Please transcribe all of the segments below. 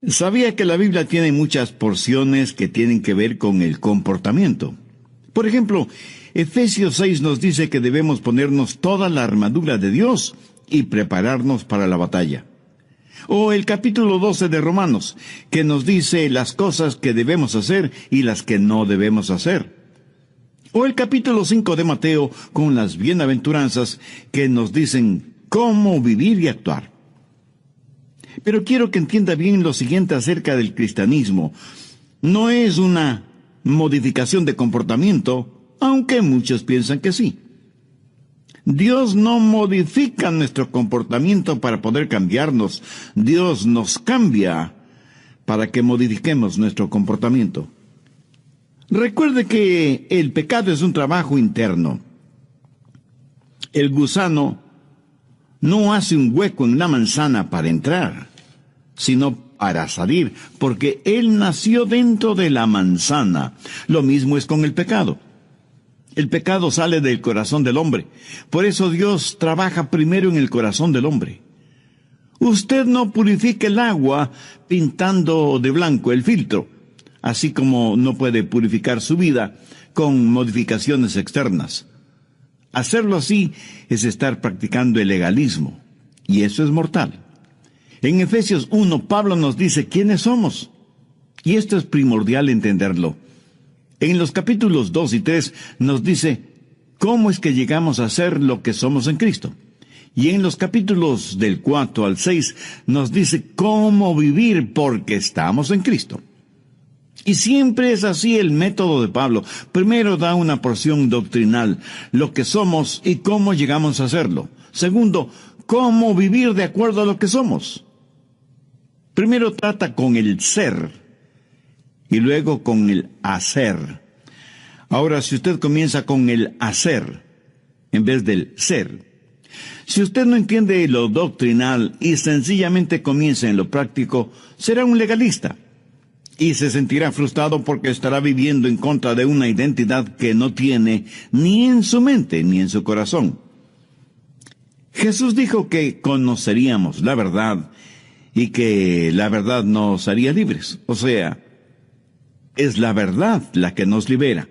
Sabía que la Biblia tiene muchas porciones que tienen que ver con el comportamiento. Por ejemplo, Efesios 6 nos dice que debemos ponernos toda la armadura de Dios y prepararnos para la batalla. O el capítulo 12 de Romanos, que nos dice las cosas que debemos hacer y las que no debemos hacer. O el capítulo 5 de Mateo, con las bienaventuranzas que nos dicen cómo vivir y actuar. Pero quiero que entienda bien lo siguiente acerca del cristianismo. No es una modificación de comportamiento, aunque muchos piensan que sí. Dios no modifica nuestro comportamiento para poder cambiarnos. Dios nos cambia para que modifiquemos nuestro comportamiento. Recuerde que el pecado es un trabajo interno. El gusano no hace un hueco en la manzana para entrar, sino para salir, porque él nació dentro de la manzana. Lo mismo es con el pecado. El pecado sale del corazón del hombre. Por eso Dios trabaja primero en el corazón del hombre. Usted no purifica el agua pintando de blanco el filtro, así como no puede purificar su vida con modificaciones externas. Hacerlo así es estar practicando el legalismo, y eso es mortal. En Efesios 1, Pablo nos dice quiénes somos, y esto es primordial entenderlo. En los capítulos 2 y 3 nos dice cómo es que llegamos a ser lo que somos en Cristo. Y en los capítulos del 4 al 6 nos dice cómo vivir porque estamos en Cristo. Y siempre es así el método de Pablo. Primero da una porción doctrinal, lo que somos y cómo llegamos a serlo. Segundo, cómo vivir de acuerdo a lo que somos. Primero trata con el ser y luego con el hacer. Ahora, si usted comienza con el hacer en vez del ser, si usted no entiende lo doctrinal y sencillamente comienza en lo práctico, será un legalista. Y se sentirá frustrado porque estará viviendo en contra de una identidad que no tiene ni en su mente ni en su corazón. Jesús dijo que conoceríamos la verdad y que la verdad nos haría libres. O sea, es la verdad la que nos libera.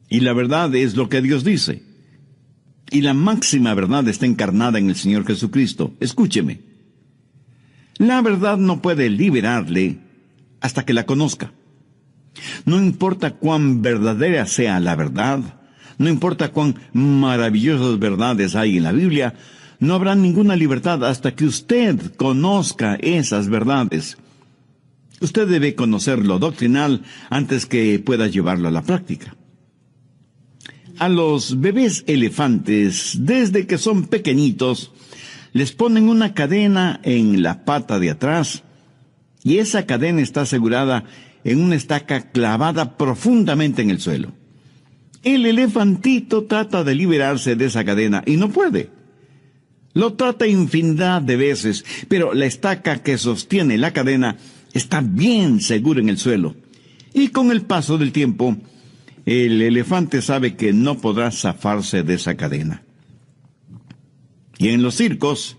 Y la verdad es lo que Dios dice. Y la máxima verdad está encarnada en el Señor Jesucristo. Escúcheme. La verdad no puede liberarle hasta que la conozca. No importa cuán verdadera sea la verdad, no importa cuán maravillosas verdades hay en la Biblia, no habrá ninguna libertad hasta que usted conozca esas verdades. Usted debe conocer lo doctrinal antes que pueda llevarlo a la práctica. A los bebés elefantes, desde que son pequeñitos, les ponen una cadena en la pata de atrás, y esa cadena está asegurada en una estaca clavada profundamente en el suelo. El elefantito trata de liberarse de esa cadena y no puede. Lo trata infinidad de veces, pero la estaca que sostiene la cadena está bien segura en el suelo. Y con el paso del tiempo, el elefante sabe que no podrá zafarse de esa cadena. Y en los circos,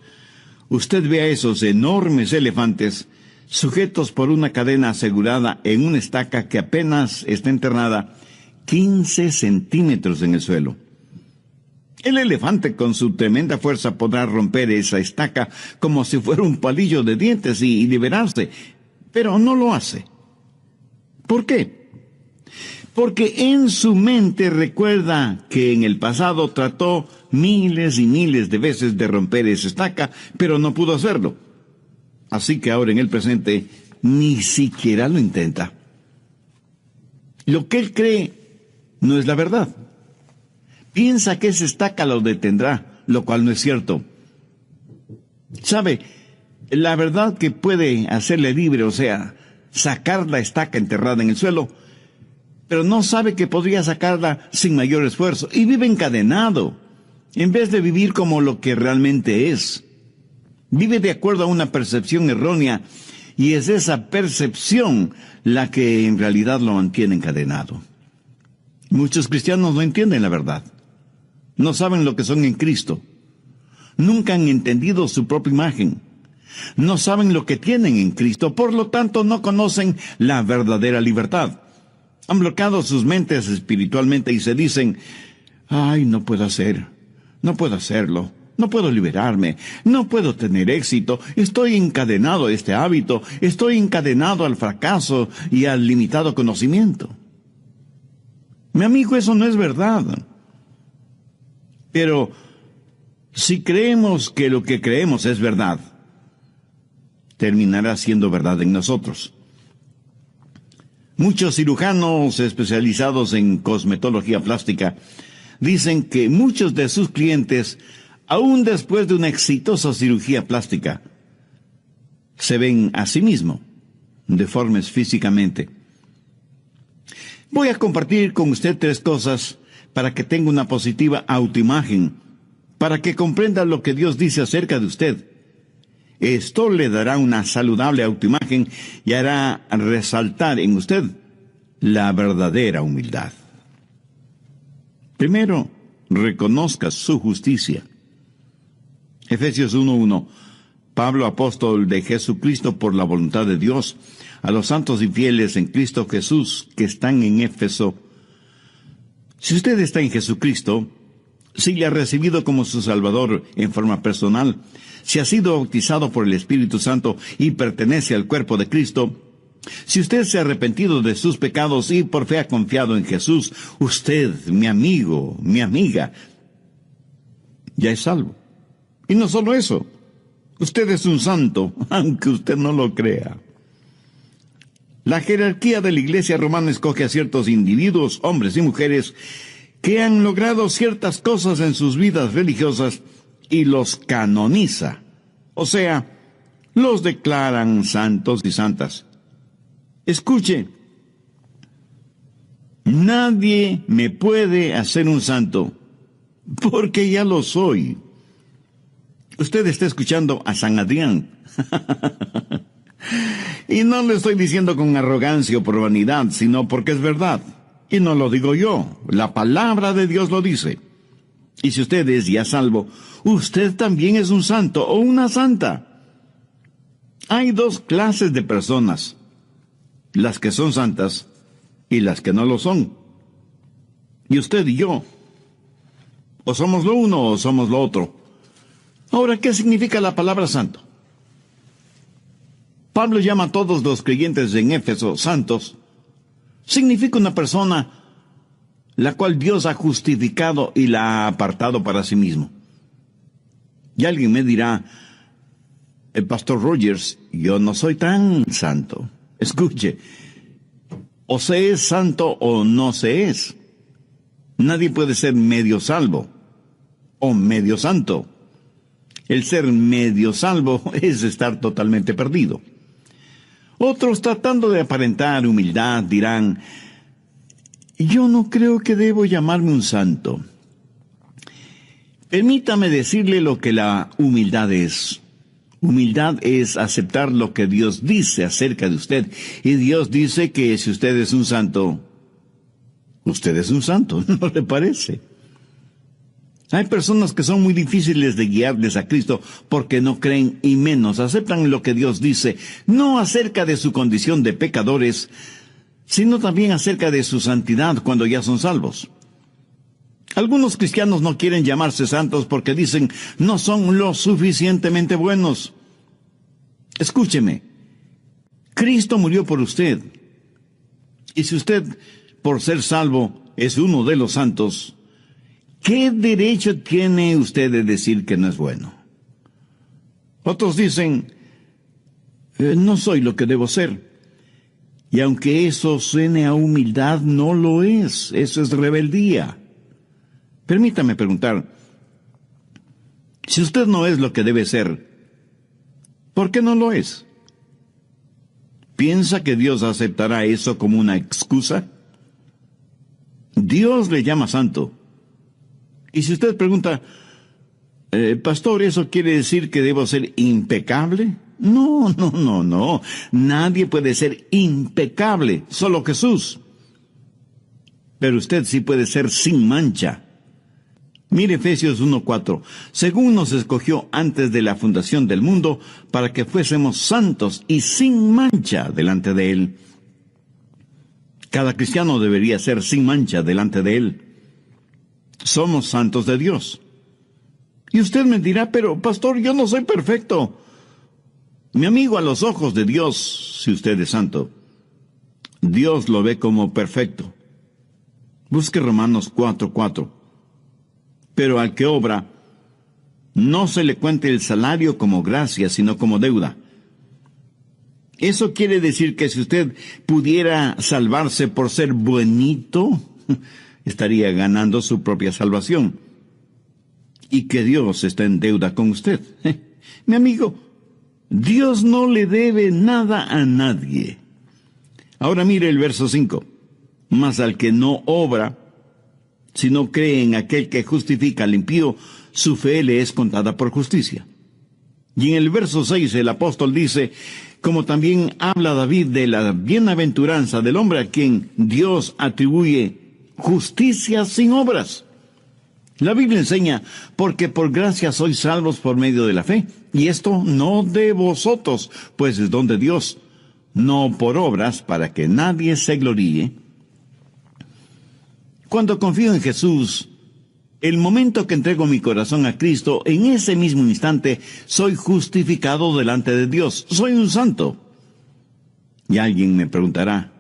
usted ve a esos enormes elefantes sujetos por una cadena asegurada en una estaca que apenas está enterrada 15 centímetros en el suelo. El elefante con su tremenda fuerza podrá romper esa estaca como si fuera un palillo de dientes y liberarse, pero no lo hace. ¿Por qué? Porque en su mente recuerda que en el pasado trató miles y miles de veces de romper esa estaca, pero no pudo hacerlo. Así que ahora en el presente ni siquiera lo intenta. Lo que él cree no es la verdad. Piensa que esa estaca lo detendrá, lo cual no es cierto. ¿Sabe? La verdad que puede hacerle libre, o sea, sacar la estaca enterrada en el suelo, pero no sabe que podría sacarla sin mayor esfuerzo, y vive encadenado, en vez de vivir como lo que realmente es. Vive de acuerdo a una percepción errónea, y es esa percepción la que en realidad lo mantiene encadenado. Muchos cristianos no entienden la verdad. No saben lo que son en Cristo. Nunca han entendido su propia imagen. No saben lo que tienen en Cristo, por lo tanto no conocen la verdadera libertad. Han bloqueado sus mentes espiritualmente y se dicen, ay, no puedo hacerlo, no puedo liberarme, no puedo tener éxito, estoy encadenado a este hábito, estoy encadenado al fracaso y al limitado conocimiento. Mi amigo, eso no es verdad. Pero si creemos que lo que creemos es verdad, terminará siendo verdad en nosotros. Muchos cirujanos especializados en cosmetología plástica dicen que muchos de sus clientes, aún después de una exitosa cirugía plástica, se ven a sí mismos deformes físicamente. Voy a compartir con usted 3 cosas para que tenga una positiva autoimagen, para que comprenda lo que Dios dice acerca de usted. Esto le dará una saludable autoimagen y hará resaltar en usted la verdadera humildad. Primero, reconozca su justicia. Efesios 1:1. Pablo, apóstol de Jesucristo por la voluntad de Dios, a los santos y fieles en Cristo Jesús que están en Éfeso. Si usted está en Jesucristo, si le ha recibido como su Salvador en forma personal, si ha sido bautizado por el Espíritu Santo y pertenece al cuerpo de Cristo, si usted se ha arrepentido de sus pecados y por fe ha confiado en Jesús, usted, mi amigo, mi amiga, ya es salvo. Y no solo eso, usted es un santo, aunque usted no lo crea. La jerarquía de la Iglesia romana escoge a ciertos individuos, hombres y mujeres, que han logrado ciertas cosas en sus vidas religiosas y los canoniza. O sea, los declaran santos y santas. Escuche, nadie me puede hacer un santo, porque ya lo soy. Usted está escuchando a San Adrián. Y no le estoy diciendo con arrogancia o por vanidad, sino porque es verdad. Y no lo digo yo, la palabra de Dios lo dice. Y si usted es ya salvo, usted también es un santo o una santa. Hay 2 clases de personas, las que son santas y las que no lo son. Y usted y yo, o somos lo uno o somos lo otro. Ahora, ¿qué significa la palabra santo? Pablo llama a todos los creyentes en Éfeso santos. Significa una persona la cual Dios ha justificado y la ha apartado para sí mismo. Y alguien me dirá, el pastor Rogers, yo no soy tan santo. Escuche, o se es santo o no se es. Nadie puede ser medio salvo o medio santo. El ser medio salvo es estar totalmente perdido. Otros, tratando de aparentar humildad, dirán, yo no creo que debo llamarme un santo. Permítame decirle lo que la humildad es. Humildad es aceptar lo que Dios dice acerca de usted. Y Dios dice que si usted es un santo, usted es un santo, ¿no le parece? Hay personas que son muy difíciles de guiarles a Cristo porque no creen y menos aceptan lo que Dios dice, no acerca de su condición de pecadores, sino también acerca de su santidad cuando ya son salvos. Algunos cristianos no quieren llamarse santos porque dicen, no son lo suficientemente buenos. Escúcheme, Cristo murió por usted. Y si usted, por ser salvo, es uno de los santos, ¿qué derecho tiene usted de decir que no es bueno? Otros dicen, no soy lo que debo ser. Y aunque eso suene a humildad, no lo es. Eso es rebeldía. Permítame preguntar, si usted no es lo que debe ser, ¿por qué no lo es? ¿Piensa que Dios aceptará eso como una excusa? Dios le llama santo. Y si usted pregunta, pastor, ¿eso quiere decir que debo ser impecable? No. Nadie puede ser impecable, solo Jesús. Pero usted sí puede ser sin mancha. Mire Efesios 1:4. Según nos escogió antes de la fundación del mundo, para que fuésemos santos y sin mancha delante de Él. Cada cristiano debería ser sin mancha delante de Él. Somos santos de Dios. Y usted me dirá, pero pastor, yo no soy perfecto. Mi amigo, a los ojos de Dios, si usted es santo, Dios lo ve como perfecto. Busque Romanos 4:4. Pero al que obra, no se le cuente el salario como gracia, sino como deuda. Eso quiere decir que si usted pudiera salvarse por ser buenito, estaría ganando su propia salvación. Y que Dios está en deuda con usted. Mi amigo, Dios no le debe nada a nadie. Ahora mire el verso 5. Mas al que no obra, sino cree en aquel que justifica al impío, su fe le es contada por justicia. Y en el verso 6 el apóstol dice, como también habla David de la bienaventuranza del hombre a quien Dios atribuye justicia sin obras. La Biblia enseña, porque por gracia sois salvos por medio de la fe, y esto no de vosotros, pues es don de Dios, no por obras, para que nadie se gloríe. Cuando confío en Jesús, el momento que entrego mi corazón a Cristo, en ese mismo instante soy justificado delante de Dios. Soy un santo. Y alguien me preguntará,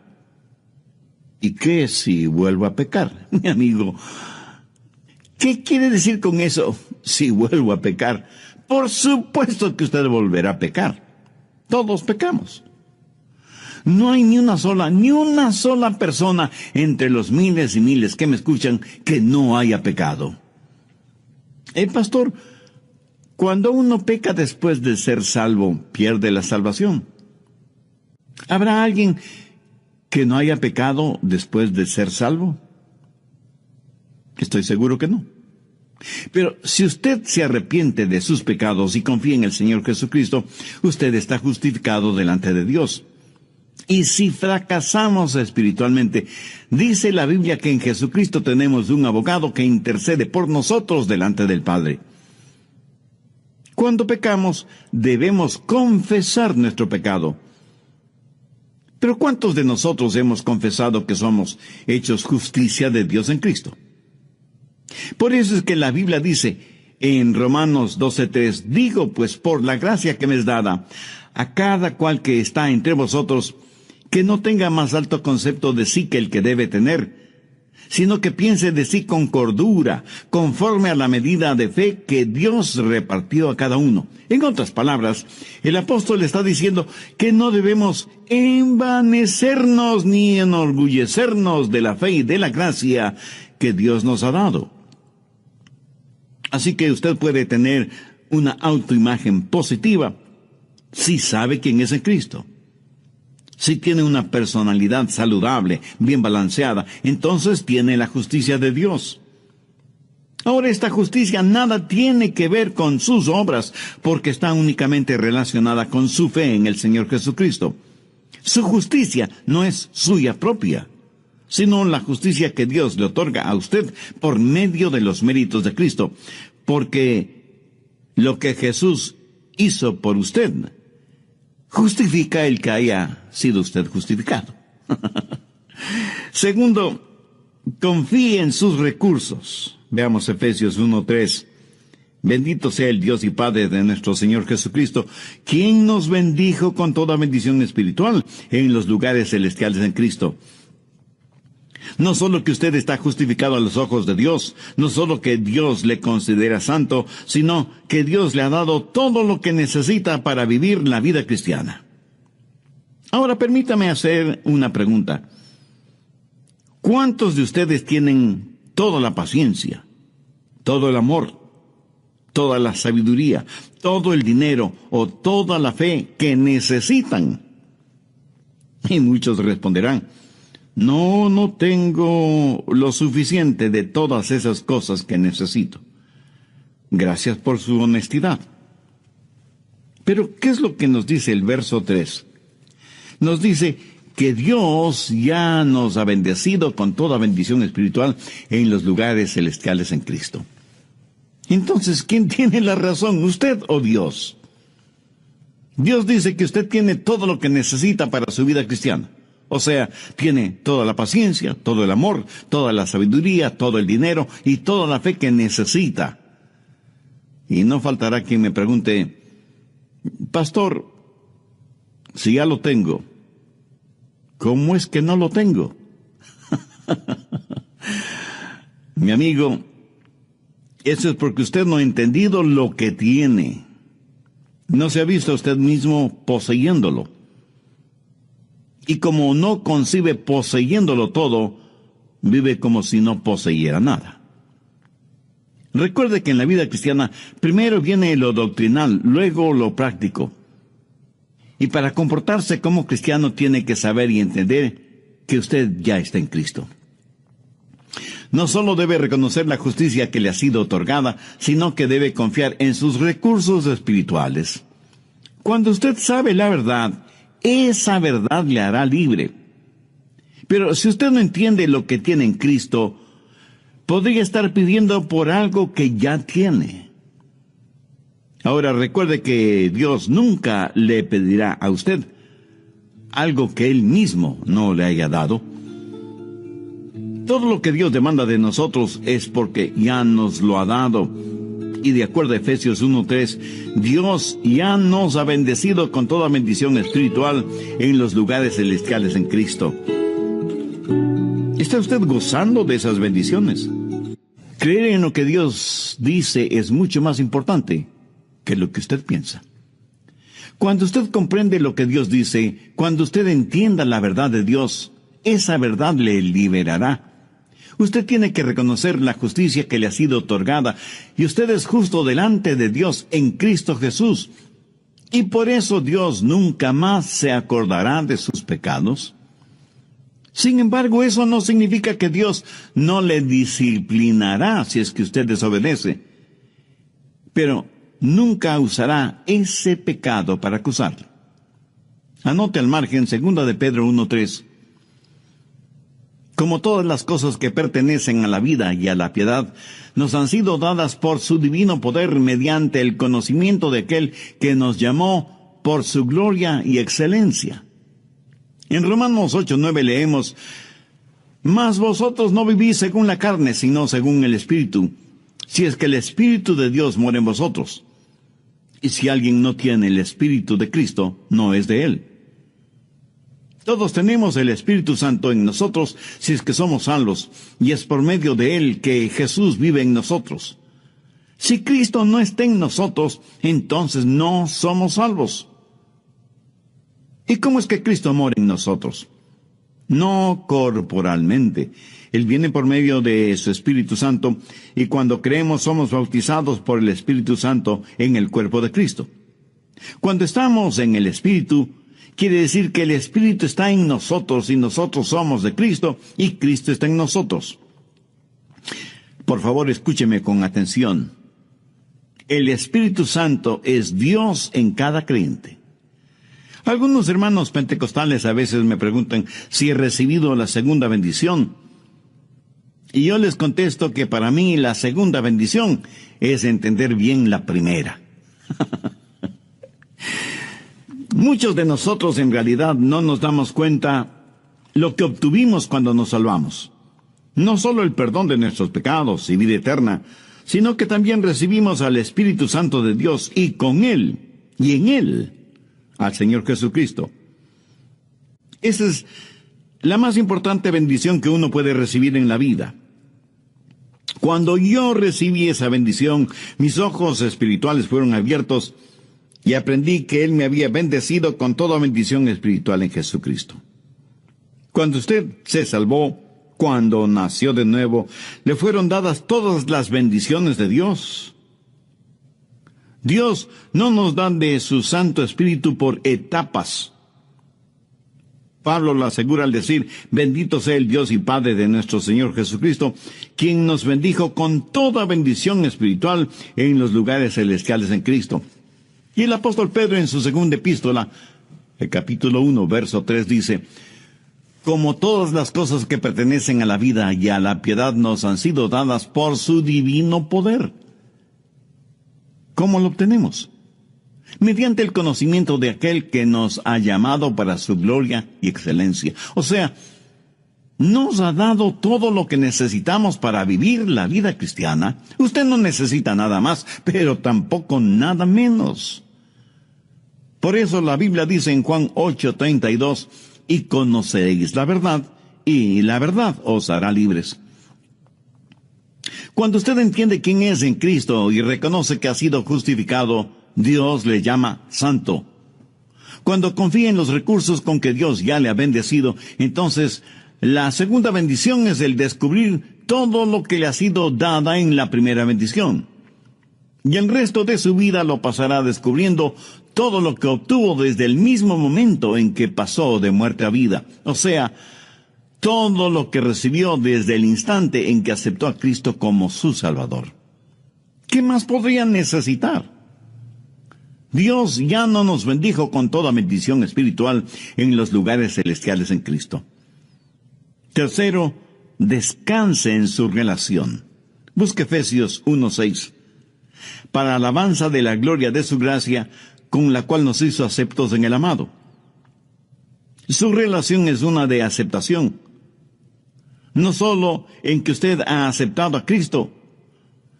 ¿y qué si vuelvo a pecar? Mi amigo, ¿qué quiere decir con eso? Si vuelvo a pecar. Por supuesto que usted volverá a pecar. Todos pecamos. No hay ni una sola persona entre los miles y miles que me escuchan que no haya pecado. Pastor, cuando uno peca después de ser salvo, pierde la salvación. ¿Habrá alguien que no haya pecado después de ser salvo? Estoy seguro que no. Pero si usted se arrepiente de sus pecados y confía en el Señor Jesucristo, usted está justificado delante de Dios. Y si fracasamos espiritualmente, dice la Biblia que en Jesucristo tenemos un abogado que intercede por nosotros delante del Padre. Cuando pecamos, debemos confesar nuestro pecado. Pero ¿cuántos de nosotros hemos confesado que somos hechos justicia de Dios en Cristo? Por eso es que la Biblia dice en Romanos 12:3, digo pues por la gracia que me es dada, a cada cual que está entre vosotros, que no tenga más alto concepto de sí que el que debe tener, sino que piense de sí con cordura, conforme a la medida de fe que Dios repartió a cada uno. En otras palabras, el apóstol está diciendo que no debemos envanecernos ni enorgullecernos de la fe y de la gracia que Dios nos ha dado. Así que usted puede tener una autoimagen positiva si sabe quién es en Cristo. Si tiene una personalidad saludable, bien balanceada, entonces tiene la justicia de Dios. Ahora, esta justicia nada tiene que ver con sus obras, porque está únicamente relacionada con su fe en el Señor Jesucristo. Su justicia no es suya propia, sino la justicia que Dios le otorga a usted por medio de los méritos de Cristo, porque lo que Jesús hizo por usted justifica el que haya sido usted justificado. Segundo, confíe en sus recursos. Veamos Efesios 1:3. Bendito sea el Dios y Padre de nuestro Señor Jesucristo, quien nos bendijo con toda bendición espiritual en los lugares celestiales en Cristo. No solo que usted está justificado a los ojos de Dios, no solo que Dios le considera santo, sino que Dios le ha dado todo lo que necesita para vivir la vida cristiana. Ahora permítame hacer una pregunta. ¿Cuántos de ustedes tienen toda la paciencia, todo el amor, toda la sabiduría, todo el dinero o toda la fe que necesitan? Y muchos responderán, no tengo lo suficiente de todas esas cosas que necesito. Gracias por su honestidad. Pero, ¿qué es lo que nos dice el verso 3? Nos dice que Dios ya nos ha bendecido con toda bendición espiritual en los lugares celestiales en Cristo. Entonces, ¿quién tiene la razón, usted o Dios? Dios dice que usted tiene todo lo que necesita para su vida cristiana. O sea, tiene toda la paciencia, todo el amor, toda la sabiduría, todo el dinero y toda la fe que necesita. Y no faltará quien me pregunte, pastor, si ya lo tengo, ¿cómo es que no lo tengo? Mi amigo, eso es porque usted no ha entendido lo que tiene. No se ha visto a usted mismo poseyéndolo. Y como no concibe poseyéndolo todo, vive como si no poseyera nada. Recuerde que en la vida cristiana primero viene lo doctrinal, luego lo práctico. Y para comportarse como cristiano tiene que saber y entender que usted ya está en Cristo. No solo debe reconocer la justicia que le ha sido otorgada, sino que debe confiar en sus recursos espirituales. Cuando usted sabe la verdad, esa verdad le hará libre. Pero si usted no entiende lo que tiene en Cristo, podría estar pidiendo por algo que ya tiene. Ahora recuerde que Dios nunca le pedirá a usted algo que Él mismo no le haya dado. Todo lo que Dios demanda de nosotros es porque ya nos lo ha dado. Y de acuerdo a Efesios 1:3, Dios ya nos ha bendecido con toda bendición espiritual en los lugares celestiales en Cristo. ¿Está usted gozando de esas bendiciones? Creer en lo que Dios dice es mucho más importante que lo que usted piensa. Cuando usted comprende lo que Dios dice, cuando usted entienda la verdad de Dios, esa verdad le liberará. Usted tiene que reconocer la justicia que le ha sido otorgada, y usted es justo delante de Dios en Cristo Jesús. Y por eso Dios nunca más se acordará de sus pecados. Sin embargo, eso no significa que Dios no le disciplinará si es que usted desobedece. Pero nunca usará ese pecado para acusarlo. Anote al margen 2 de Pedro 1:3. Como todas las cosas que pertenecen a la vida y a la piedad, nos han sido dadas por su divino poder mediante el conocimiento de aquel que nos llamó por su gloria y excelencia. En Romanos 8:9 leemos, «Mas vosotros no vivís según la carne, sino según el Espíritu, si es que el Espíritu de Dios mora en vosotros. Y si alguien no tiene el Espíritu de Cristo, no es de él». Todos tenemos el Espíritu Santo en nosotros si es que somos salvos, y es por medio de Él que Jesús vive en nosotros. Si Cristo no está en nosotros, entonces no somos salvos. ¿Y cómo es que Cristo mora en nosotros? No corporalmente. Él viene por medio de su Espíritu Santo, y cuando creemos somos bautizados por el Espíritu Santo en el cuerpo de Cristo. Cuando estamos en el Espíritu, quiere decir que el Espíritu está en nosotros y nosotros somos de Cristo y Cristo está en nosotros. Por favor, escúcheme con atención. El Espíritu Santo es Dios en cada creyente. Algunos hermanos pentecostales a veces me preguntan si he recibido la segunda bendición. Y yo les contesto que para mí la segunda bendición es entender bien la primera. Muchos de nosotros en realidad no nos damos cuenta lo que obtuvimos cuando nos salvamos. No solo el perdón de nuestros pecados y vida eterna, sino que también recibimos al Espíritu Santo de Dios y con Él, y en Él, al Señor Jesucristo. Esa es la más importante bendición que uno puede recibir en la vida. Cuando yo recibí esa bendición, mis ojos espirituales fueron abiertos y aprendí que Él me había bendecido con toda bendición espiritual en Jesucristo. Cuando usted se salvó, cuando nació de nuevo, le fueron dadas todas las bendiciones de Dios. Dios no nos da de su Santo Espíritu por etapas. Pablo lo asegura al decir, bendito sea el Dios y Padre de nuestro Señor Jesucristo, quien nos bendijo con toda bendición espiritual en los lugares celestiales en Cristo. Y el apóstol Pedro en su segunda epístola, el capítulo 1, verso 3 dice, como todas las cosas que pertenecen a la vida y a la piedad nos han sido dadas por su divino poder. ¿Cómo lo obtenemos? Mediante el conocimiento de aquel que nos ha llamado para su gloria y excelencia. O sea, nos ha dado todo lo que necesitamos para vivir la vida cristiana. Usted no necesita nada más, pero tampoco nada menos. Por eso la Biblia dice en Juan 8:32, y conoceréis la verdad, y la verdad os hará libres. Cuando usted entiende quién es en Cristo y reconoce que ha sido justificado, Dios le llama santo. Cuando confía en los recursos con que Dios ya le ha bendecido, entonces la segunda bendición es el descubrir todo lo que le ha sido dada en la primera bendición. Y el resto de su vida lo pasará descubriendo todo lo que obtuvo desde el mismo momento en que pasó de muerte a vida. O sea, todo lo que recibió desde el instante en que aceptó a Cristo como su Salvador. ¿Qué más podría necesitar? Dios ya no nos bendijo con toda bendición espiritual en los lugares celestiales en Cristo. Tercero, descanse en su relación. Busque Efesios 1:6. Para alabanza de la gloria de su gracia, con la cual nos hizo aceptos en el amado. Su relación es una de aceptación. No solo en que usted ha aceptado a Cristo,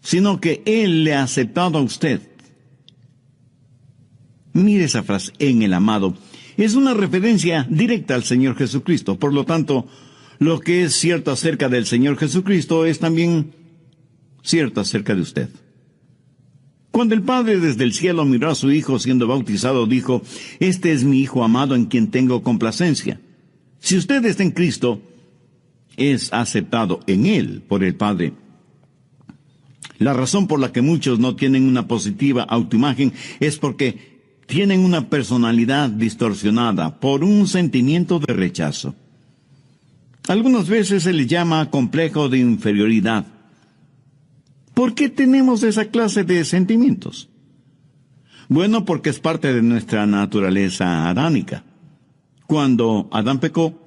sino que Él le ha aceptado a usted. Mire esa frase, en el amado. Es una referencia directa al Señor Jesucristo. Por lo tanto, lo que es cierto acerca del Señor Jesucristo es también cierto acerca de usted. Cuando el Padre desde el cielo miró a su Hijo siendo bautizado, dijo, este es mi Hijo amado en quien tengo complacencia. Si usted está en Cristo, es aceptado en Él por el Padre. La razón por la que muchos no tienen una positiva autoimagen es porque tienen una personalidad distorsionada por un sentimiento de rechazo. Algunas veces se le llama complejo de inferioridad. ¿Por qué tenemos esa clase de sentimientos? Bueno, porque es parte de nuestra naturaleza adánica. Cuando Adán pecó,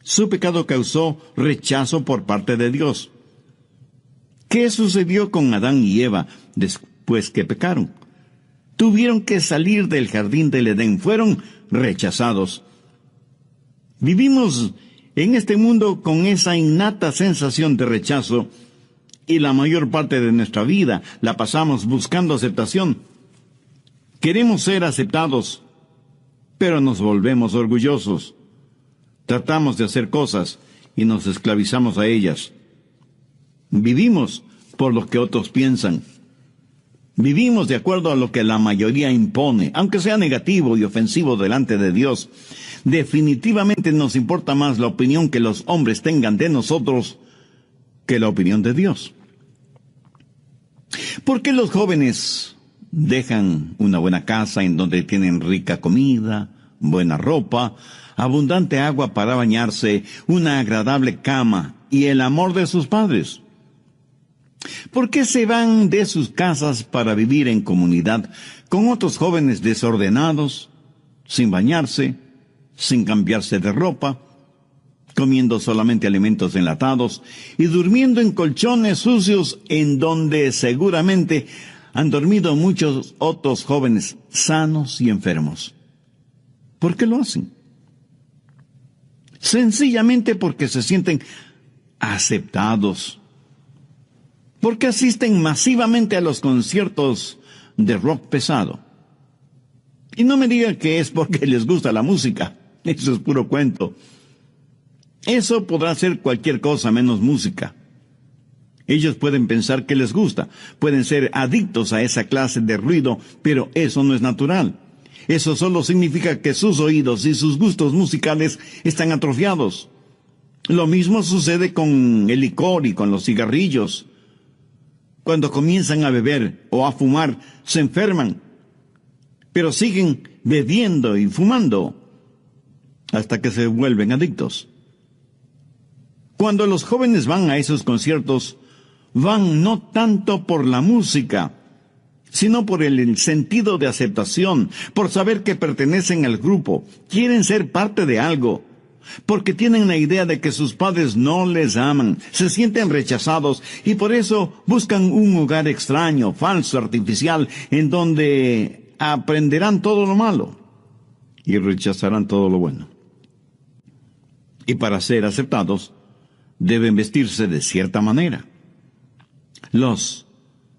su pecado causó rechazo por parte de Dios. ¿Qué sucedió con Adán y Eva después que pecaron? Tuvieron que salir del jardín del Edén, fueron rechazados. Vivimos en este mundo con esa innata sensación de rechazo y la mayor parte de nuestra vida la pasamos buscando aceptación. Queremos ser aceptados, pero nos volvemos orgullosos. Tratamos de hacer cosas y nos esclavizamos a ellas. Vivimos por lo que otros piensan. Vivimos de acuerdo a lo que la mayoría impone, aunque sea negativo y ofensivo delante de Dios. Definitivamente nos importa más la opinión que los hombres tengan de nosotros que la opinión de Dios. ¿Por qué los jóvenes dejan una buena casa en donde tienen rica comida, buena ropa, abundante agua para bañarse, una agradable cama y el amor de sus padres? ¿Por qué se van de sus casas para vivir en comunidad con otros jóvenes desordenados, sin bañarse, sin cambiarse de ropa, comiendo solamente alimentos enlatados y durmiendo en colchones sucios en donde seguramente han dormido muchos otros jóvenes sanos y enfermos? ¿Por qué lo hacen? Sencillamente porque se sienten aceptados. Porque asisten masivamente a los conciertos de rock pesado. Y no me digan que es porque les gusta la música. Eso es puro cuento. Eso podrá ser cualquier cosa menos música. Ellos pueden pensar que les gusta, pueden ser adictos a esa clase de ruido, pero eso no es natural. Eso solo significa que sus oídos y sus gustos musicales están atrofiados. Lo mismo sucede con el licor y con los cigarrillos. Cuando comienzan a beber o a fumar, se enferman, pero siguen bebiendo y fumando hasta que se vuelven adictos. Cuando los jóvenes van a esos conciertos, van no tanto por la música, sino por el sentido de aceptación, por saber que pertenecen al grupo, quieren ser parte de algo, porque tienen la idea de que sus padres no les aman, se sienten rechazados y por eso buscan un hogar extraño, falso, artificial, en donde aprenderán todo lo malo y rechazarán todo lo bueno. Y para ser aceptados, deben vestirse de cierta manera. Los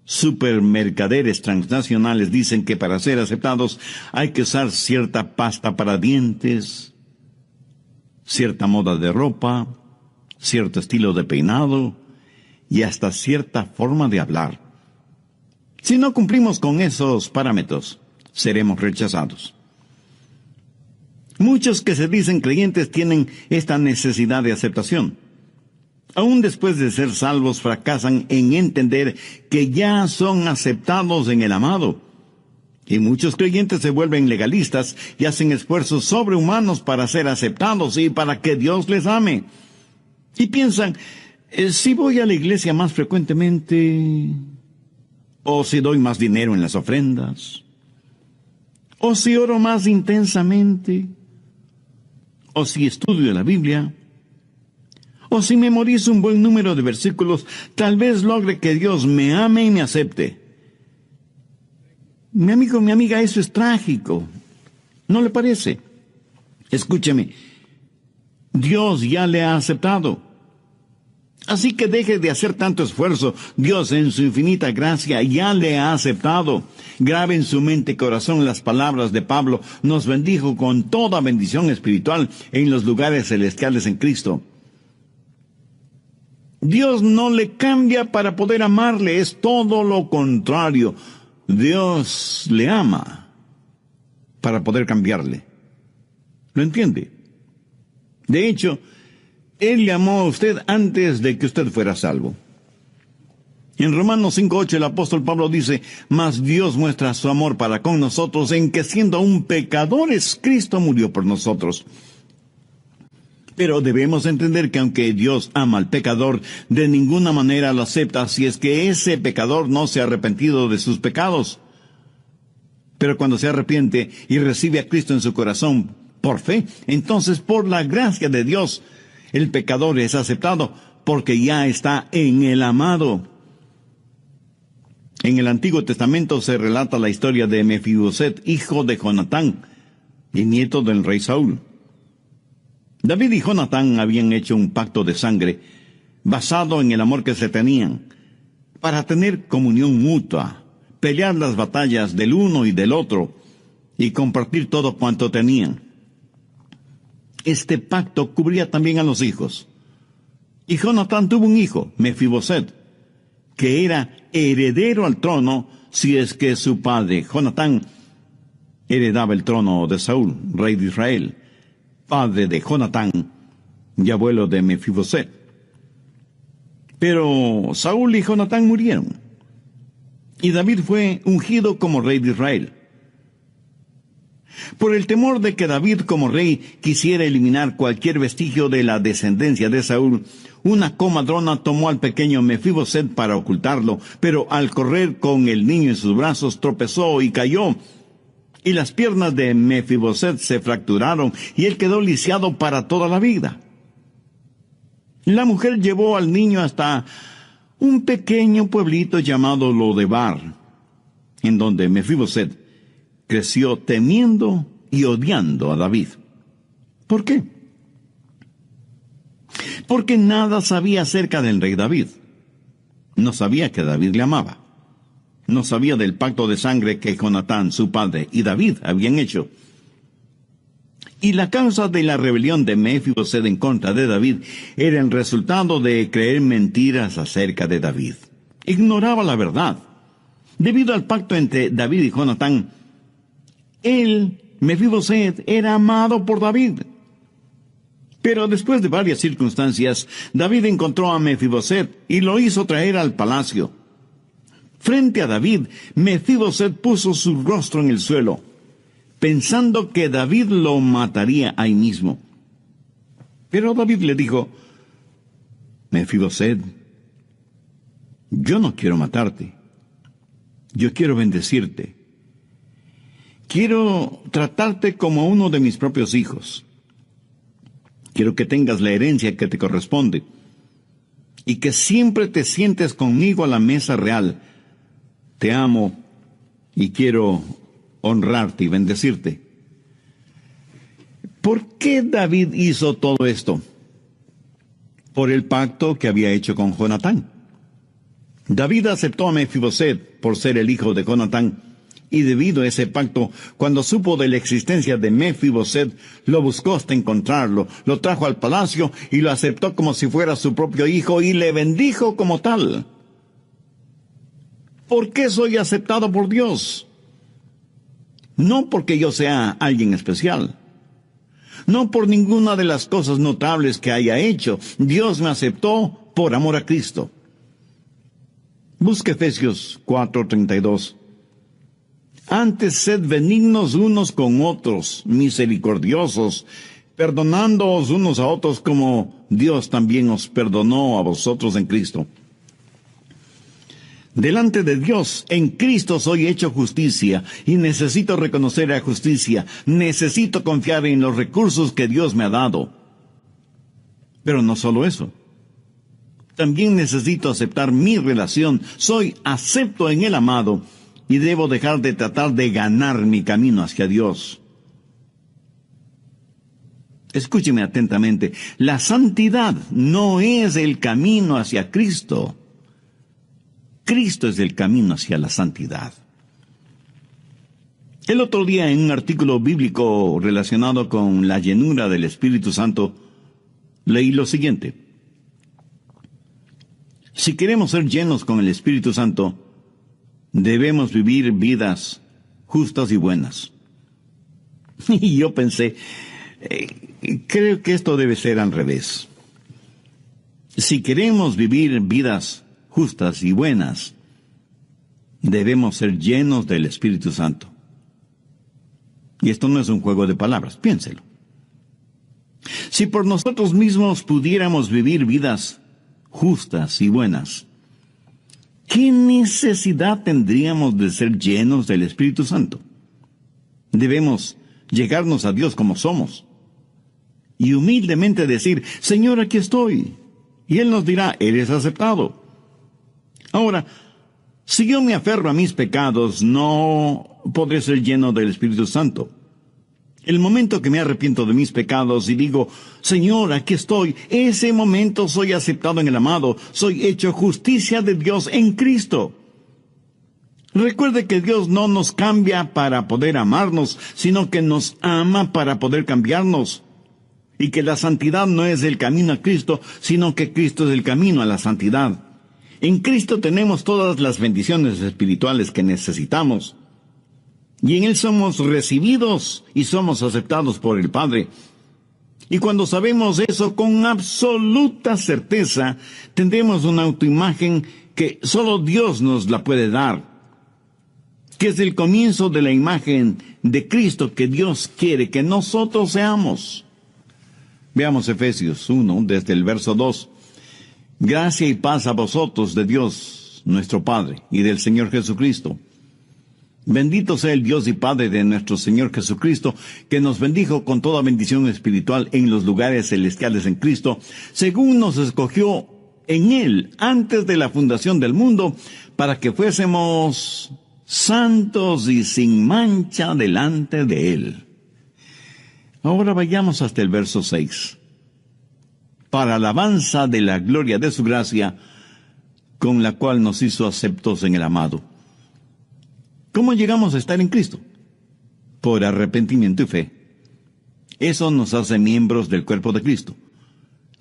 supermercaderes transnacionales dicen que para ser aceptados hay que usar cierta pasta para dientes, cierta moda de ropa, cierto estilo de peinado y hasta cierta forma de hablar. Si no cumplimos con esos parámetros, seremos rechazados. Muchos que se dicen creyentes tienen esta necesidad de aceptación. Aún después de ser salvos, fracasan en entender que ya son aceptados en el amado. Y muchos creyentes se vuelven legalistas y hacen esfuerzos sobrehumanos para ser aceptados y para que Dios les ame. Y piensan, si voy a la iglesia más frecuentemente, o si doy más dinero en las ofrendas, o si oro más intensamente, o si estudio la Biblia, o si memorizo un buen número de versículos, tal vez logre que Dios me ame y me acepte. Mi amigo, mi amiga, eso es trágico. ¿No le parece? Escúcheme, Dios ya le ha aceptado. Así que deje de hacer tanto esfuerzo. Dios en su infinita gracia ya le ha aceptado. Grabe en su mente y corazón las palabras de Pablo. Nos bendijo con toda bendición espiritual en los lugares celestiales en Cristo. Dios no le cambia para poder amarle, es todo lo contrario. Dios le ama para poder cambiarle. ¿Lo entiende? De hecho, Él le amó a usted antes de que usted fuera salvo. En Romanos 5:8 el apóstol Pablo dice, mas Dios muestra su amor para con nosotros en que siendo aún pecadores, Cristo murió por nosotros. Pero debemos entender que aunque Dios ama al pecador, de ninguna manera lo acepta si es que ese pecador no se ha arrepentido de sus pecados. Pero cuando se arrepiente y recibe a Cristo en su corazón por fe, entonces por la gracia de Dios, el pecador es aceptado porque ya está en el amado. En el Antiguo Testamento se relata la historia de Mefiboset, hijo de Jonatán y nieto del rey Saúl. David y Jonatán habían hecho un pacto de sangre basado en el amor que se tenían para tener comunión mutua, pelear las batallas del uno y del otro y compartir todo cuanto tenían. Este pacto cubría también a los hijos. Y Jonatán tuvo un hijo, Mefiboset, que era heredero al trono si es que su padre, Jonatán, heredaba el trono de Saúl, rey de Israel, padre de Jonatán y abuelo de Mefiboset. Pero Saúl y Jonatán murieron, y David fue ungido como rey de Israel. Por el temor de que David como rey quisiera eliminar cualquier vestigio de la descendencia de Saúl, una comadrona tomó al pequeño Mefiboset para ocultarlo, pero al correr con el niño en sus brazos tropezó y cayó, y las piernas de Mefiboset se fracturaron, y él quedó lisiado para toda la vida. La mujer llevó al niño hasta un pequeño pueblito llamado Lodebar, en donde Mefiboset creció temiendo y odiando a David. ¿Por qué? Porque nada sabía acerca del rey David. No sabía que David le amaba. No sabía del pacto de sangre que Jonatán, su padre, y David habían hecho. Y la causa de la rebelión de Mefiboset en contra de David era el resultado de creer mentiras acerca de David. Ignoraba la verdad. Debido al pacto entre David y Jonatán, él, Mefiboset, era amado por David. Pero después de varias circunstancias, David encontró a Mefiboset y lo hizo traer al palacio. Frente a David, Mefiboset puso su rostro en el suelo, pensando que David lo mataría ahí mismo. Pero David le dijo, Mefiboset, yo no quiero matarte. Yo quiero bendecirte. Quiero tratarte como uno de mis propios hijos. Quiero que tengas la herencia que te corresponde y que siempre te sientes conmigo a la mesa real. Te amo y quiero honrarte y bendecirte. ¿Por qué David hizo todo esto? Por el pacto que había hecho con Jonatán. David aceptó a Mefiboset por ser el hijo de Jonatán, y debido a ese pacto, cuando supo de la existencia de Mefiboset, lo buscó hasta encontrarlo, lo trajo al palacio y lo aceptó como si fuera su propio hijo y le bendijo como tal. ¿Por qué soy aceptado por Dios? No porque yo sea alguien especial. No por ninguna de las cosas notables que haya hecho. Dios me aceptó por amor a Cristo. Busque Efesios 4:32. Antes sed benignos unos con otros, misericordiosos, perdonándoos unos a otros como Dios también os perdonó a vosotros en Cristo. Delante de Dios, en Cristo soy hecho justicia, y necesito reconocer la justicia, necesito confiar en los recursos que Dios me ha dado. Pero no solo eso. También necesito aceptar mi relación, soy acepto en el amado, y debo dejar de tratar de ganar mi camino hacia Dios. Escúcheme atentamente, la santidad no es el camino hacia Cristo. Cristo es el camino hacia la santidad. El otro día, en un artículo bíblico relacionado con la llenura del Espíritu Santo, leí lo siguiente. Si queremos ser llenos con el Espíritu Santo, debemos vivir vidas justas y buenas. Y yo pensé, creo que esto debe ser al revés. Si queremos vivir vidas justas y buenas, debemos ser llenos del Espíritu Santo. Y esto no es un juego de palabras, piénselo. Si por nosotros mismos pudiéramos vivir vidas justas y buenas, ¿qué necesidad tendríamos de ser llenos del Espíritu Santo? Debemos llegarnos a Dios como somos y humildemente decir, Señor, aquí estoy. Y Él nos dirá, eres aceptado. Ahora, si yo me aferro a mis pecados, no podré ser lleno del Espíritu Santo. El momento que me arrepiento de mis pecados y digo, Señor, aquí estoy, ese momento soy aceptado en el amado, soy hecho justicia de Dios en Cristo. Recuerde que Dios no nos cambia para poder amarnos, sino que nos ama para poder cambiarnos. Y que la santidad no es el camino a Cristo, sino que Cristo es el camino a la santidad. En Cristo tenemos todas las bendiciones espirituales que necesitamos. Y en Él somos recibidos y somos aceptados por el Padre. Y cuando sabemos eso con absoluta certeza, tendremos una autoimagen que solo Dios nos la puede dar, que es el comienzo de la imagen de Cristo que Dios quiere que nosotros seamos. Veamos Efesios 1, desde el verso 2. Gracia y paz a vosotros de Dios, nuestro Padre, y del Señor Jesucristo. Bendito sea el Dios y Padre de nuestro Señor Jesucristo, que nos bendijo con toda bendición espiritual en los lugares celestiales en Cristo, según nos escogió en Él antes de la fundación del mundo, para que fuésemos santos y sin mancha delante de Él. Ahora vayamos hasta el verso 6. Para alabanza de la gloria de su gracia, con la cual nos hizo aceptos en el amado. ¿Cómo llegamos a estar en Cristo? Por arrepentimiento y fe. Eso nos hace miembros del cuerpo de Cristo.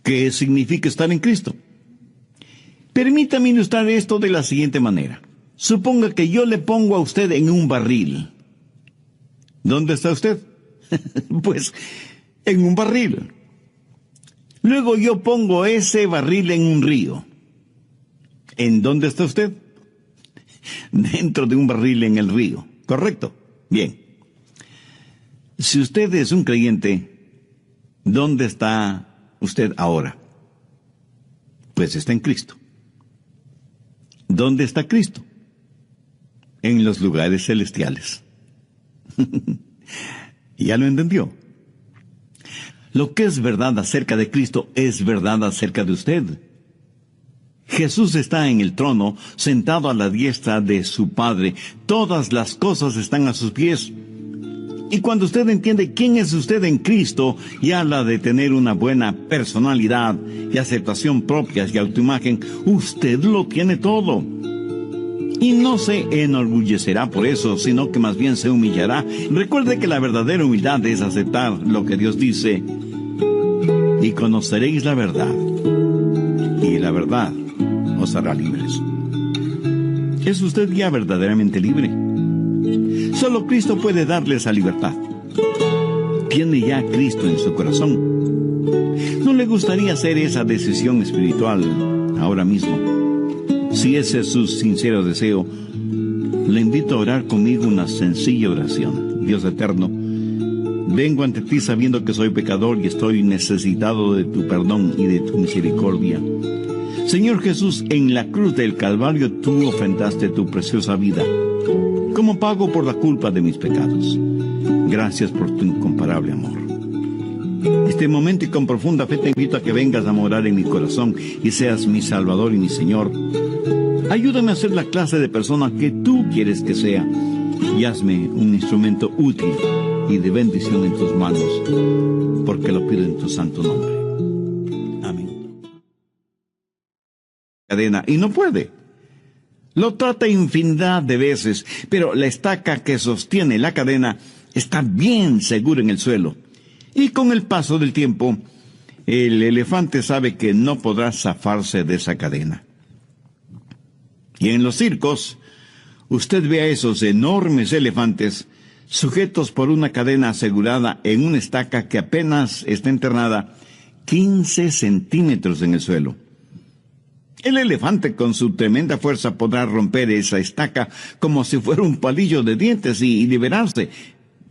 ¿Qué significa estar en Cristo? Permítame ilustrar esto de la siguiente manera. Suponga que yo le pongo a usted en un barril. ¿Dónde está usted? Pues en un barril. Luego yo pongo ese barril en un río. ¿En dónde está usted? Dentro de un barril en el río. ¿Correcto? Bien. Si usted es un creyente, ¿dónde está usted ahora? Pues está en Cristo. ¿Dónde está Cristo? En los lugares celestiales. ¿Ya lo entendió? Lo que es verdad acerca de Cristo es verdad acerca de usted. Jesús está en el trono, sentado a la diestra de su Padre. Todas las cosas están a sus pies. Y cuando usted entiende quién es usted en Cristo y habla de tener una buena personalidad y aceptación propia y autoimagen, usted lo tiene todo. Y no se enorgullecerá por eso, sino que más bien se humillará. Recuerde que la verdadera humildad es aceptar lo que Dios dice. Y conoceréis la verdad, y la verdad os hará libres. ¿Es usted ya verdaderamente libre? Solo Cristo puede darle esa libertad. Tiene ya a Cristo en su corazón. ¿No le gustaría hacer esa decisión espiritual ahora mismo? Si ese es su sincero deseo, le invito a orar conmigo una sencilla oración. Dios eterno, vengo ante ti sabiendo que soy pecador y estoy necesitado de tu perdón y de tu misericordia. Señor Jesús, en la cruz del Calvario tú ofrendaste tu preciosa vida como pago por la culpa de mis pecados. Gracias por tu incomparable amor. Este momento y con profunda fe te invito a que vengas a morar en mi corazón y seas mi Salvador y mi Señor. Ayúdame a ser la clase de persona que tú quieres que sea y hazme un instrumento útil y de bendición en tus manos, porque lo pido en tu santo nombre. Amén. Cadena, y no puede. Lo trata infinidad de veces, pero la estaca que sostiene la cadena está bien segura en el suelo. Y con el paso del tiempo, el elefante sabe que no podrá zafarse de esa cadena. Y en los circos, usted ve a esos enormes elefantes sujetos por una cadena asegurada en una estaca que apenas está enterrada 15 centímetros en el suelo. El elefante con su tremenda fuerza podrá romper esa estaca como si fuera un palillo de dientes y liberarse,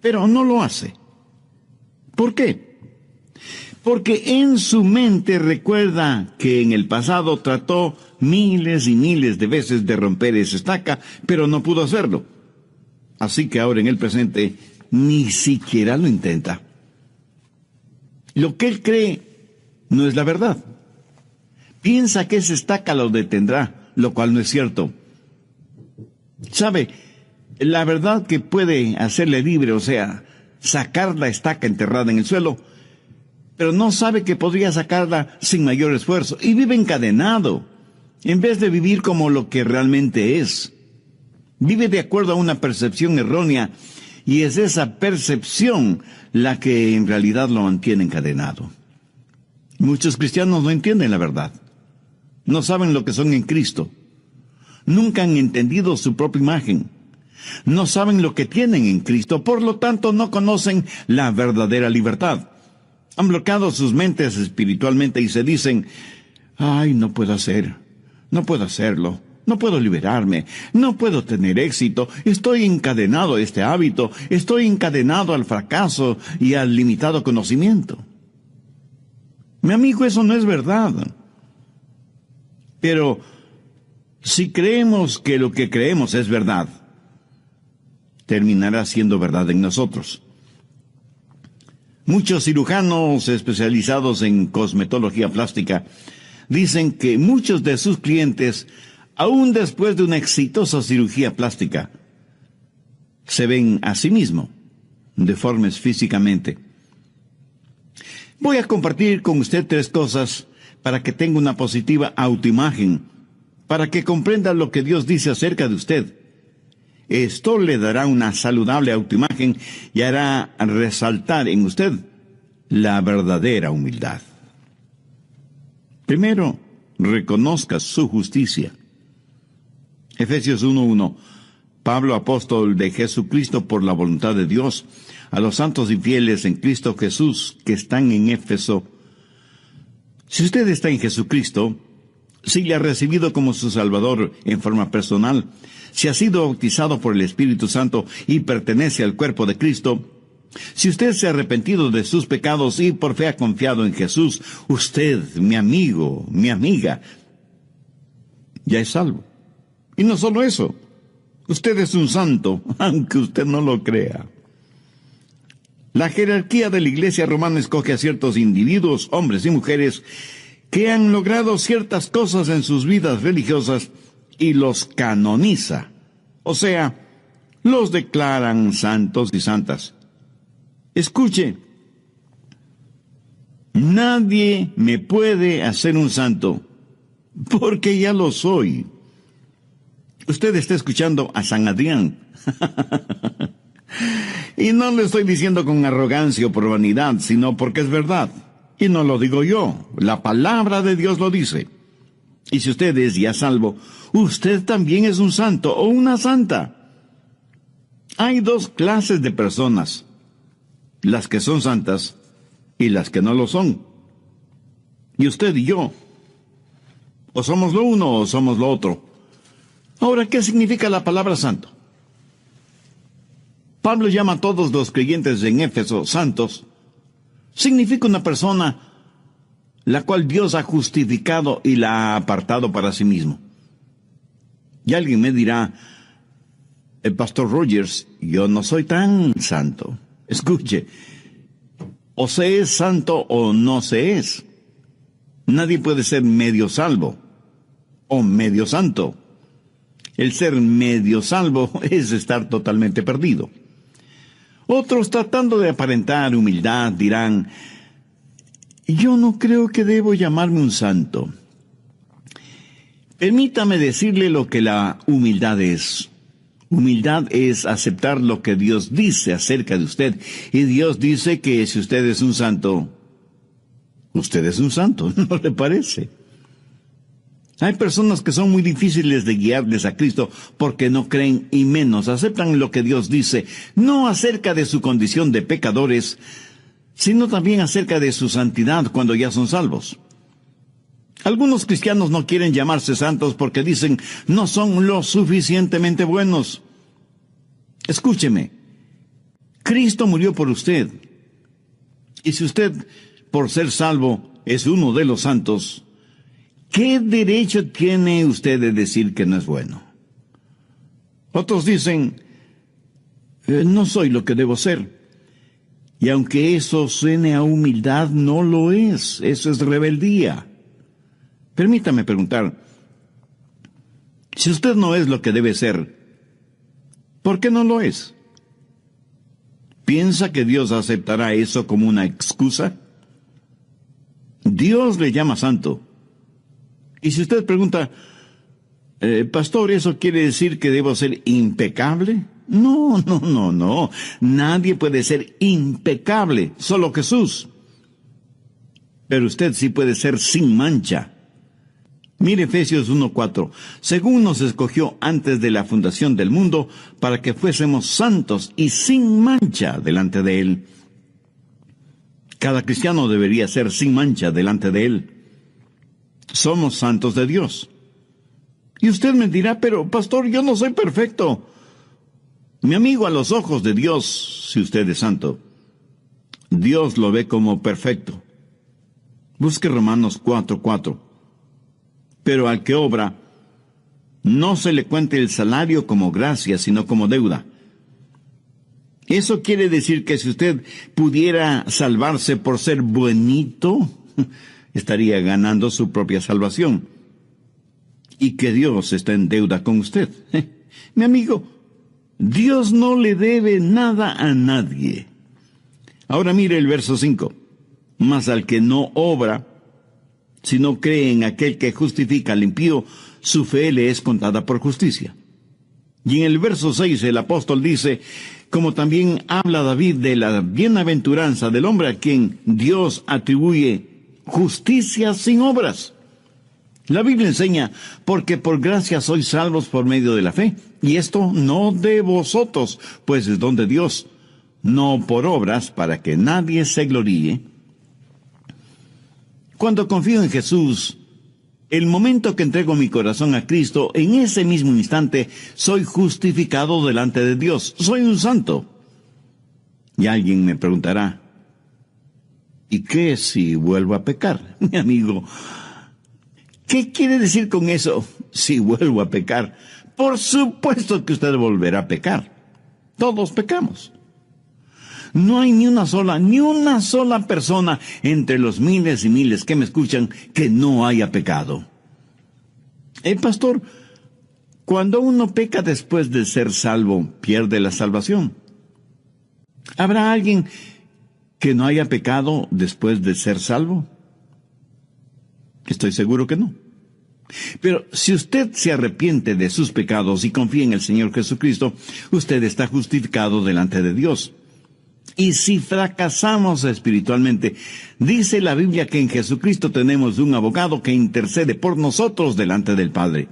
pero no lo hace. ¿Por qué? Porque en su mente recuerda que en el pasado trató miles y miles de veces de romper esa estaca, pero no pudo hacerlo. Así que ahora en el presente ni siquiera lo intenta. Lo que él cree no es la verdad. Piensa que esa estaca lo detendrá, lo cual no es cierto. ¿Sabe? La verdad que puede hacerle libre, o sea, sacar la estaca enterrada en el suelo, pero no sabe que podría sacarla sin mayor esfuerzo, y vive encadenado, en vez de vivir como lo que realmente es. Vive de acuerdo a una percepción errónea, y es esa percepción la que en realidad lo mantiene encadenado. Muchos cristianos no entienden la verdad. No saben lo que son en Cristo. Nunca han entendido su propia imagen. No saben lo que tienen en Cristo, por lo tanto no conocen la verdadera libertad. Han bloqueado sus mentes espiritualmente y se dicen, ay, no puedo hacerlo, no puedo liberarme, no puedo tener éxito, estoy encadenado a este hábito, estoy encadenado al fracaso y al limitado conocimiento. Mi amigo, eso no es verdad. Pero si creemos que lo que creemos es verdad, terminará siendo verdad en nosotros. Muchos cirujanos especializados en cosmetología plástica dicen que muchos de sus clientes, aún después de una exitosa cirugía plástica, se ven a sí mismos deformes físicamente. Voy a compartir con usted 3 cosas para que tenga una positiva autoimagen, para que comprenda lo que Dios dice acerca de usted. Esto le dará una saludable autoimagen y hará resaltar en usted la verdadera humildad. Primero, reconozca su justicia. Efesios 1:1. Pablo, apóstol de Jesucristo por la voluntad de Dios, a los santos y fieles en Cristo Jesús que están en Éfeso. Si usted está en Jesucristo, si le ha recibido como su Salvador en forma personal, si ha sido bautizado por el Espíritu Santo y pertenece al cuerpo de Cristo, si usted se ha arrepentido de sus pecados y por fe ha confiado en Jesús, usted, mi amigo, mi amiga, ya es salvo. Y no solo eso, usted es un santo, aunque usted no lo crea. La jerarquía de la Iglesia romana escoge a ciertos individuos, hombres y mujeres, que han logrado ciertas cosas en sus vidas religiosas y los canoniza. O sea, los declaran santos y santas. Escuche, nadie me puede hacer un santo, porque ya lo soy. Usted está escuchando a San Adrián. Y no lo estoy diciendo con arrogancia o por vanidad, sino porque es verdad. Y no lo digo yo, la palabra de Dios lo dice. Y si usted es ya salvo, usted también es un santo o una santa. Hay dos clases de personas, las que son santas y las que no lo son. Y usted y yo, o somos lo uno o somos lo otro. Ahora, ¿qué significa la palabra santo? Pablo llama a todos los creyentes en Éfeso santos. Significa una persona la cual Dios ha justificado y la ha apartado para sí mismo. Y alguien me dirá, el pastor Rogers, yo no soy tan santo. Escuche, o se es santo o no se es. Nadie puede ser medio salvo o medio santo. El ser medio salvo es estar totalmente perdido. Otros, tratando de aparentar humildad, dirán, yo no creo que debo llamarme un santo. Permítame decirle lo que la humildad es. Humildad es aceptar lo que Dios dice acerca de usted. Y Dios dice que si usted es un santo, usted es un santo, ¿no le parece? Hay personas que son muy difíciles de guiarles a Cristo porque no creen y menos aceptan lo que Dios dice, no acerca de su condición de pecadores, sino también acerca de su santidad cuando ya son salvos. Algunos cristianos no quieren llamarse santos porque dicen, no son lo suficientemente buenos. Escúcheme, Cristo murió por usted. Y si usted, por ser salvo, es uno de los santos, ¿qué derecho tiene usted de decir que no es bueno? Otros dicen, no soy lo que debo ser. Y aunque eso suene a humildad, no lo es. Eso es rebeldía. Permítame preguntar, si usted no es lo que debe ser, ¿por qué no lo es? ¿Piensa que Dios aceptará eso como una excusa? Dios le llama santo. Y si usted pregunta, pastor, ¿eso quiere decir que debo ser impecable? No. Nadie puede ser impecable, solo Jesús. Pero usted sí puede ser sin mancha. Mire Efesios 1:4. Según nos escogió antes de la fundación del mundo, para que fuésemos santos y sin mancha delante de Él. Cada cristiano debería ser sin mancha delante de Él. Somos santos de Dios. Y usted me dirá, pero pastor, yo no soy perfecto. Mi amigo, a los ojos de Dios, si usted es santo, Dios lo ve como perfecto. Busque Romanos 4:4. Pero al que obra, no se le cuente el salario como gracia, sino como deuda. Eso quiere decir que si usted pudiera salvarse por ser buenito, estaría ganando su propia salvación. Y que Dios está en deuda con usted. Mi amigo, Dios no le debe nada a nadie. Ahora mire el verso 5. Mas al que no obra, si no cree en aquel que justifica al impío, su fe le es contada por justicia. Y en el verso 6 el apóstol dice, como también habla David de la bienaventuranza del hombre a quien Dios atribuye justicia sin obras. La Biblia enseña, porque por gracia sois salvos por medio de la fe, y esto no de vosotros, pues es don de Dios, no por obras, para que nadie se gloríe. Cuando confío en Jesús, el momento que entrego mi corazón a Cristo, en ese mismo instante soy justificado delante de Dios. Soy un santo. Y alguien me preguntará, ¿y qué si vuelvo a pecar? Mi amigo, ¿qué quiere decir con eso, si vuelvo a pecar? Por supuesto que usted volverá a pecar. Todos pecamos. No hay ni una sola persona entre los miles y miles que me escuchan que no haya pecado. Pastor, cuando uno peca después de ser salvo, pierde la salvación. ¿Habrá alguien que no haya pecado después de ser salvo? Estoy seguro que no. Pero si usted se arrepiente de sus pecados y confía en el Señor Jesucristo, usted está justificado delante de Dios. Y si fracasamos espiritualmente, dice la Biblia que en Jesucristo tenemos un abogado que intercede por nosotros delante del Padre.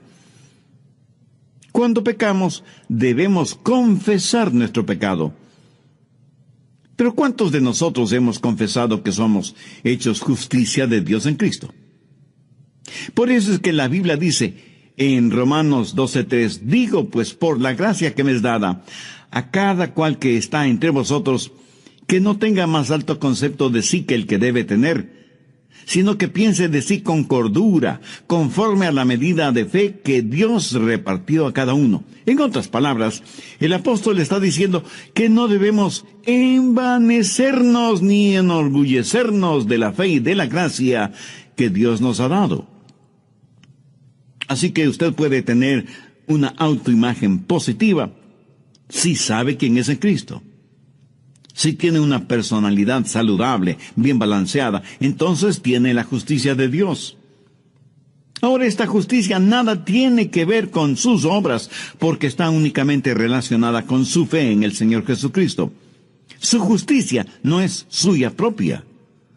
Cuando pecamos, debemos confesar nuestro pecado. Pero ¿cuántos de nosotros hemos confesado que somos hechos justicia de Dios en Cristo? Por eso es que la Biblia dice en Romanos 12:3, digo pues por la gracia que me es dada, a cada cual que está entre vosotros, que no tenga más alto concepto de sí que el que debe tener, sino que piense de sí con cordura, conforme a la medida de fe que Dios repartió a cada uno. En otras palabras, el apóstol está diciendo que no debemos envanecernos ni enorgullecernos de la fe y de la gracia que Dios nos ha dado. Así que usted puede tener una autoimagen positiva si sabe quién es en Cristo. Si tiene una personalidad saludable, bien balanceada, entonces tiene la justicia de Dios. Ahora, esta justicia nada tiene que ver con sus obras, porque está únicamente relacionada con su fe en el Señor Jesucristo. Su justicia no es suya propia,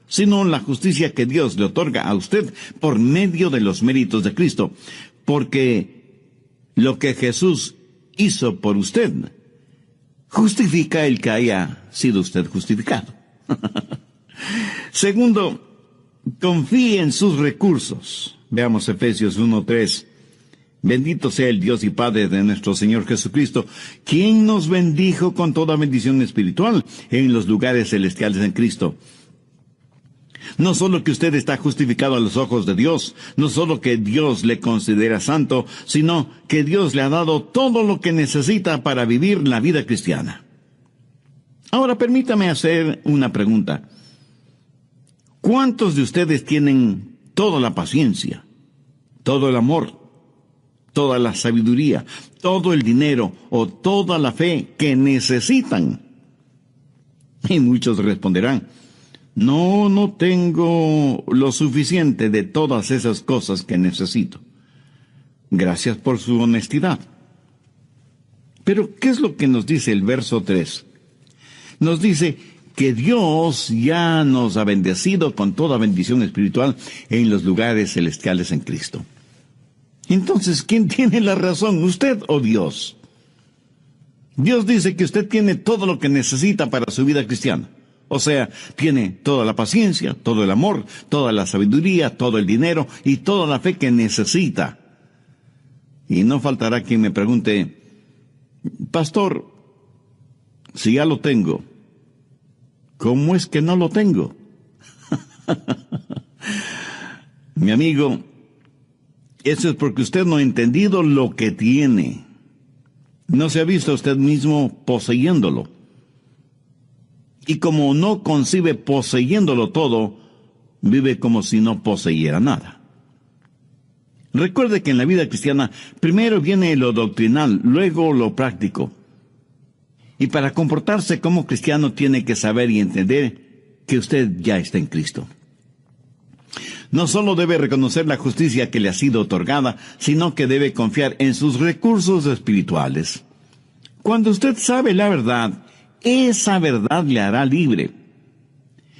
sino la justicia que Dios le otorga a usted por medio de los méritos de Cristo, porque lo que Jesús hizo por usted justifica el que haya sido usted justificado. Segundo, confíe en sus recursos. Veamos Efesios 1:3. Bendito sea el Dios y Padre de nuestro Señor Jesucristo, quien nos bendijo con toda bendición espiritual en los lugares celestiales en Cristo. No solo que usted está justificado a los ojos de Dios, no solo que Dios le considera santo, sino que Dios le ha dado todo lo que necesita para vivir la vida cristiana. Ahora permítame hacer una pregunta. ¿Cuántos de ustedes tienen toda la paciencia, todo el amor, toda la sabiduría, todo el dinero o toda la fe que necesitan? Y muchos responderán, no tengo lo suficiente de todas esas cosas que necesito. Gracias por su honestidad. Pero, ¿qué es lo que nos dice el verso 3? Nos dice que Dios ya nos ha bendecido con toda bendición espiritual en los lugares celestiales en Cristo. Entonces, ¿quién tiene la razón, usted o Dios? Dios dice que usted tiene todo lo que necesita para su vida cristiana. O sea, tiene toda la paciencia, todo el amor, toda la sabiduría, todo el dinero y toda la fe que necesita. Y no faltará quien me pregunte, pastor, si ya lo tengo, ¿cómo es que no lo tengo? Mi amigo, eso es porque usted no ha entendido lo que tiene. No se ha visto a usted mismo poseyéndolo. Y como no concibe poseyéndolo todo, vive como si no poseyera nada. Recuerde que en la vida cristiana primero viene lo doctrinal, luego lo práctico. Y para comportarse como cristiano tiene que saber y entender que usted ya está en Cristo. No solo debe reconocer la justicia que le ha sido otorgada, sino que debe confiar en sus recursos espirituales. Cuando usted sabe la verdad, esa verdad le hará libre.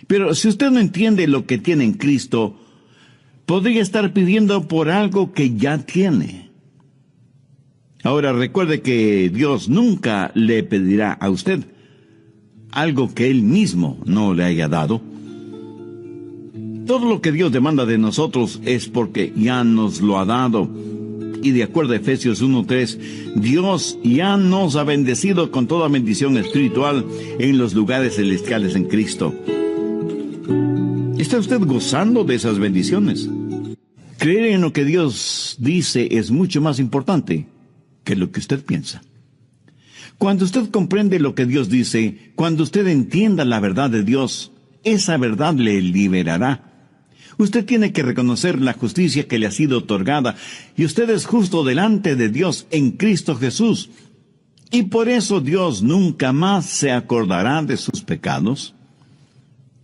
Pero si usted no entiende lo que tiene en Cristo, podría estar pidiendo por algo que ya tiene. Ahora recuerde que Dios nunca le pedirá a usted algo que Él mismo no le haya dado. Todo lo que Dios demanda de nosotros es porque ya nos lo ha dado. Y de acuerdo a Efesios 1:3, Dios ya nos ha bendecido con toda bendición espiritual en los lugares celestiales en Cristo. ¿Está usted gozando de esas bendiciones? Creer en lo que Dios dice es mucho más importante que lo que usted piensa. Cuando usted comprende lo que Dios dice, cuando usted entienda la verdad de Dios, esa verdad le liberará. Usted tiene que reconocer la justicia que le ha sido otorgada, y usted es justo delante de Dios en Cristo Jesús. Y por eso Dios nunca más se acordará de sus pecados.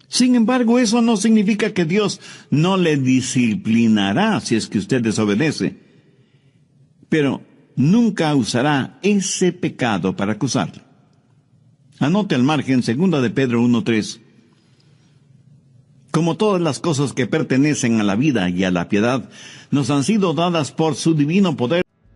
Sin embargo, eso no significa que Dios no le disciplinará si es que usted desobedece. Pero nunca usará ese pecado para acusarlo. Anote al margen 2 de Pedro 1:3. Como todas las cosas que pertenecen a la vida y a la piedad, nos han sido dadas por su divino poder,